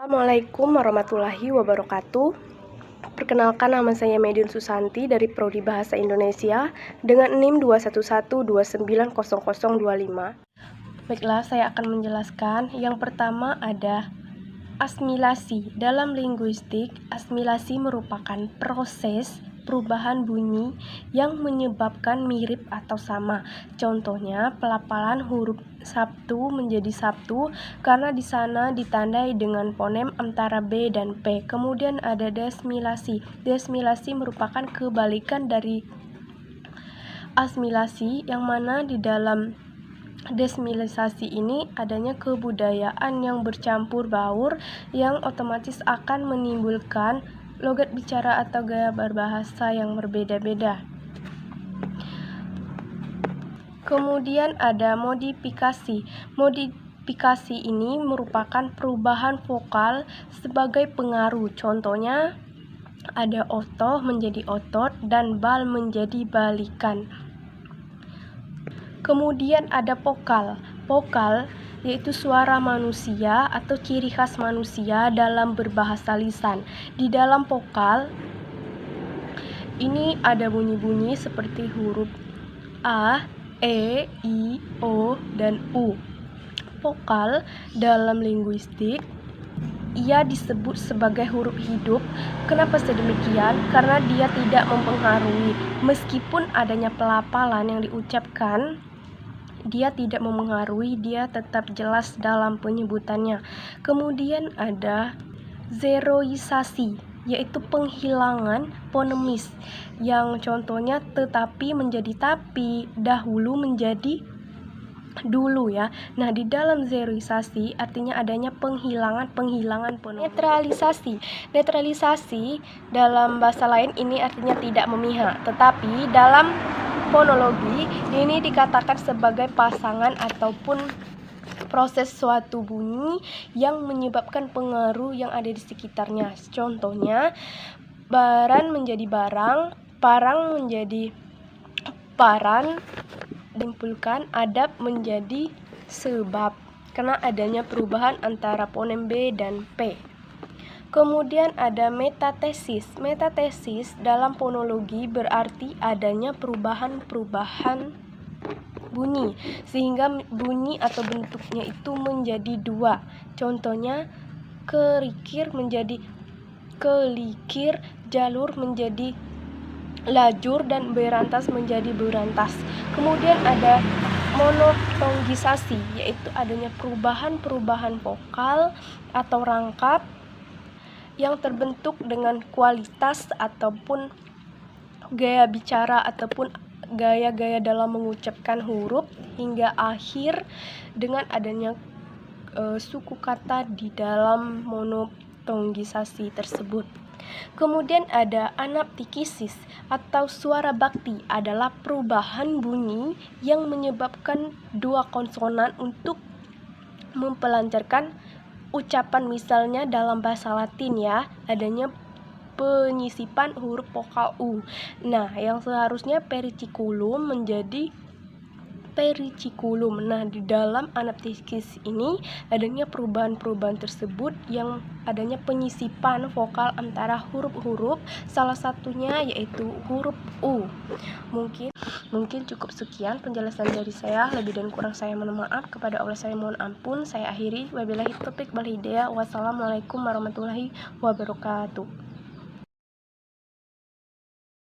Assalamualaikum warahmatullahi wabarakatuh. Perkenalkan, nama saya Medin Susanti dari Prodi Bahasa Indonesia dengan NIM 211290025. Baiklah, saya akan menjelaskan. Yang pertama ada asimilasi. Dalam linguistik, asimilasi merupakan proses perubahan bunyi yang menyebabkan mirip atau sama. Contohnya, pelafalan huruf Sabtu menjadi Sabtu karena di sana ditandai dengan fonem antara B dan P. Kemudian ada desimilasi. Desimilasi merupakan kebalikan dari asimilasi, yang mana di dalam desimilisasi ini adanya kebudayaan yang bercampur baur yang otomatis akan menimbulkan logat bicara atau gaya berbahasa yang berbeda-beda. Kemudian ada modifikasi. Modifikasi ini merupakan perubahan vokal sebagai pengaruh. Contohnya ada otoh menjadi otot dan bal menjadi balikan. Kemudian ada vokal. Vokal yaitu suara manusia atau ciri khas manusia dalam berbahasa lisan. Di dalam vokal ini ada bunyi-bunyi seperti huruf A, E, I, O, dan U. Vokal dalam linguistik ia disebut sebagai huruf hidup. Kenapa sedemikian? Karena dia tidak mempengaruhi. Meskipun adanya pelafalan yang diucapkan, dia tidak mempengaruhi, dia tetap jelas dalam penyebutannya. Kemudian ada zeroisasi, yaitu penghilangan fonemis, yang contohnya tetapi menjadi tapi, dahulu menjadi dulu ya. Nah, di dalam zeroisasi artinya adanya penghilangan fonemis. Netralisasi. Netralisasi dalam bahasa lain ini artinya tidak memihak, tetapi dalam fonologi ini dikatakan sebagai pasangan ataupun proses suatu bunyi yang menyebabkan pengaruh yang ada di sekitarnya. Contohnya, baran menjadi barang, parang menjadi paran, disimpulkan adab menjadi sebab karena adanya perubahan antara fonem B dan P. Kemudian ada metatesis. Metatesis dalam fonologi berarti adanya perubahan bunyi sehingga bunyi atau bentuknya itu menjadi dua. Contohnya, kerikir menjadi kelikir, jalur menjadi lajur, dan berantas menjadi berantas. Kemudian ada monotongisasi, yaitu adanya perubahan vokal atau rangkap yang terbentuk dengan kualitas ataupun gaya bicara ataupun gaya-gaya dalam mengucapkan huruf hingga akhir dengan adanya suku kata di dalam monotongisasi tersebut. Kemudian ada anaptikisis atau suara bakti, adalah perubahan bunyi yang menyebabkan dua konsonan untuk mempelancarkan ucapan. Misalnya dalam bahasa Latin ya, adanya penyisipan huruf vokal U. Nah, yang seharusnya periculum menjadi periculum. Nah, di dalam anaptikisis ini adanya perubahan tersebut yang adanya penyisipan vokal antara huruf-huruf, salah satunya yaitu huruf U. Mungkin cukup sekian penjelasan dari saya. Lebih dan kurang saya mohon maaf. Kepada Allah saya mohon ampun. Saya akhiri. Wabillahi taufiq wal hidayah. Wassalamualaikum warahmatullahi wabarakatuh.